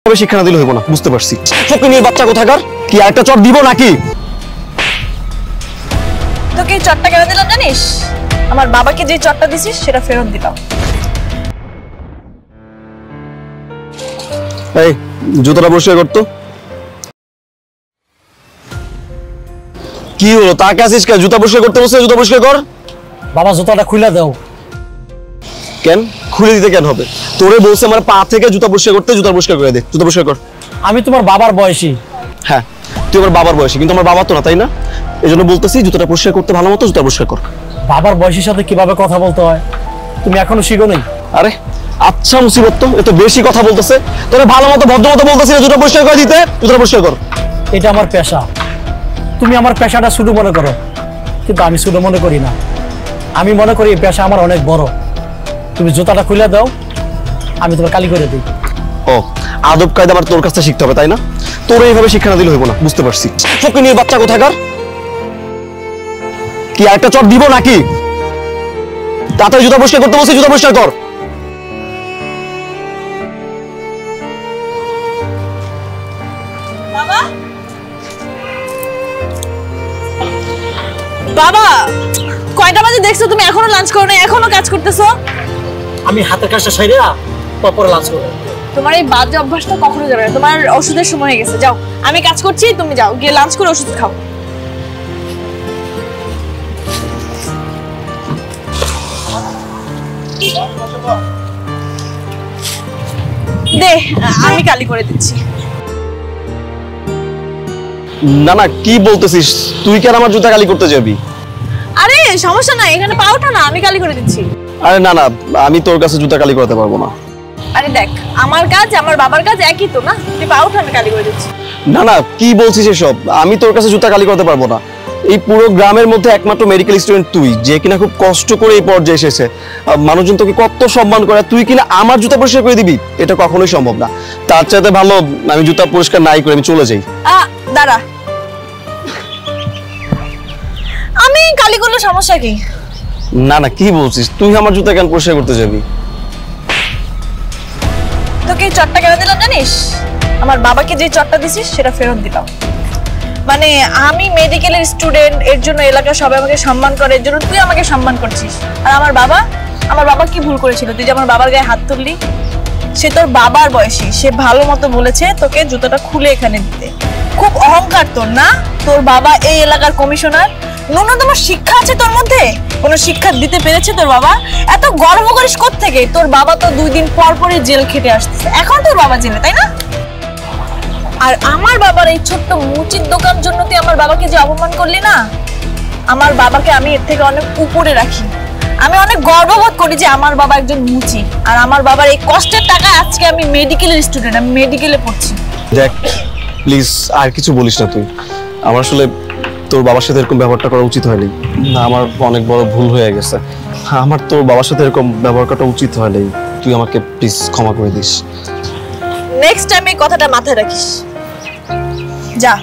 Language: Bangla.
শিক্ষা না দিলে হইব না, বুঝতে পারছি। ফকিনীর বাচ্চা কোথাকার, কি আরেকটা চট দিব নাকি? তোকে এই চটটা কেন দিলাম জানিস? আমার বাবাকে যে চটটা দিছিস সেটা ফেরত দিলাম। এই জুতোটা পরিষ্কার করতো। কি হলো, তাকে আসিস কেন? জুতা পরিষ্কার করতে বসে, জুতা পরিষ্কার কর। বাবা জুতাটা খুলে দাও। কেন খুলে দিতে কেন হবে? তোরে বলছে আমার পা থেকে জুতা পরিষ্কার করতে, জুতা পরিষ্কার করে দে। জুতা পরিষ্কার কর। আমি তোমার বাবার বয়সী। হ্যাঁ তুই আমার বাবার বয়সী, কিন্তু আমার বাবা তো না, তাই না? এই জন্য বলতেছি জুতাটা পরিষ্কার করতে ভালো মতো জুতা পরিষ্কার কর। বাবার বয়সীর সাথে কিভাবে কথা বলতে হয় তুমি এখনো শিখো নাই? আরে আচ্ছা মুসিবত তো, এত বেশি কথা বলতেছে। তোরে ভালো মতো ভদ্র মতো বলতেছি জুতা পরিষ্কার করে দিতে, জুতা পরিষ্কার কর। এটা আমার পেশা। তুমি আমার পেশাটা ছোট মনে করো, কিন্তু আমি ছোট মনে করি না। আমি মনে করি এই পেশা আমার অনেক বড়। তুমি জুতাটা খুলে দাও, আমি তোমার কালি করে দিই। ও আদব কায়দা আমার তোর কাছে শিখতে হবে, তাই না? তোর এইভাবে শিক্ষা না দিলে হইব না, বুঝতে পারছি। ফকিনীর বাচ্চা কোথাকার, কি আরেকটা চট দিব নাকি? তাড়াতাড়ি জুতা পরিষ্কার করতে বলছি, জুতা পরিষ্কার কর। বাবা, বাবা কয়টা বাজে দেখছো? তুমি এখনো লাঞ্চ করো না, এখনো কাজ করতেছো? আমি হাতের কাজটা সাইরা তারপর লাঞ্চ করব। তোমার এই বাজে অভ্যাসটা কখনো যাবে না। তোমার ওষুধের সময় হয়ে গেছে, যাও। আমি কাজ করছি, তুমি যাও গিয়ে লাঞ্চ করে ওষুধ খাও। দে, আমি কালি করে দিচ্ছি। না না, কি বলতেছিস? তুই কেন আমার জুতা কালি করতে যাবি? আরে সমস্যা নাই, এখানে পাওটা না, আমি কালি করে দিচ্ছি। আরে না না, আমি তোর কাছে জুতা কালি করতে পারবো না। আরে দেখ, আমার কাজ আমার বাবার কাজ একই তো না? তুই পাওটা, আমি কালি করে দিচ্ছি। না না, কি বলছিস এসব? আমি তোর কাছে জুতা কালি করতে পারবো না। এই পুরো গ্রামের মধ্যে একমাত্র মেডিকেল স্টুডেন্ট তুই, যে কিনা খুব কষ্ট করে এই পর্যায়ে এসেছে। মানুষজন তোকে কত সম্মান করে, তুই কিনা আমার জুতা পরিষ্কার করে দিবি? এটা কখনোই সম্ভব না। তার চাইতে ভালো আমি জুতা পরিষ্কার নাই করে আমি চলে যাই। দাঁড়া, আমি কালি করলে সমস্যা কি? না না, কি বলছিস? তুই আমার জুতা কেন পরিষ্কার করতে যাবি? তোকে এই চটটা কেন দিলাম জানিস? আমার বাবাকে যে চটটা দিছিস সেটা ফেরত দিলাম। মানে আমি মেডিকেলের স্টুডেন্ট, এর জন্য এলাকার সবাই আমাকে সম্মান করে, এর জন্য তুই আমাকে সম্মান করছিস। আর আমার বাবা কি ভুল করেছিল তুই যে আমার বাবার গায়ে হাত তুললি? সে তোর বাবার বয়সী, সে ভালো মতো বলেছে তোকে জুতোটা খুলে এখানে দিতে। খুব অহংকার তোর না? তোর বাবা এই এলাকার কমিশনার, ন্যূনতম শিক্ষা আছে তোর মধ্যে? কোনো শিক্ষা দিতে পেরেছে তোর বাবা? এত গর্ব করিস কোত্থেকে? তোর বাবা তো 2 দিন পর পরই জেল খেটে আসতেছে, এখন তোর বাবা জেলে, তাই না? আর আমার বাবার এই ছোট্ট মুচির দোকান জন্য তুই আমার বাবাকে যে অপমান করলি না, আমার বাবাকে আমি এর থেকে অনেক উপরে রাখি। আমি অনেক গর্ববোধ করি যে আমার বাবা একজন মুচি, আর আমার বাবার এই কষ্টের টাকায় আজকে আমি মেডিকেলের স্টুডেন্ট, আমি মেডিকেলে পড়ছি। দেখ প্লিজ, আর কিছু বলিস না তুই। আমার আসলে তোর বাবার সাথে এরকম ব্যবহারটা করা উচিত হয়নি। না, আমার অনেক বড় ভুল হয়ে গেছে। আমার তোর বাবার সাথে এরকম ব্যবহার করা উচিত হয়নি। তুই আমাকে প্লিজ ক্ষমা করে দিস। নেক্সট টাইম এই কথাটা মাথায় রাখিস। যা।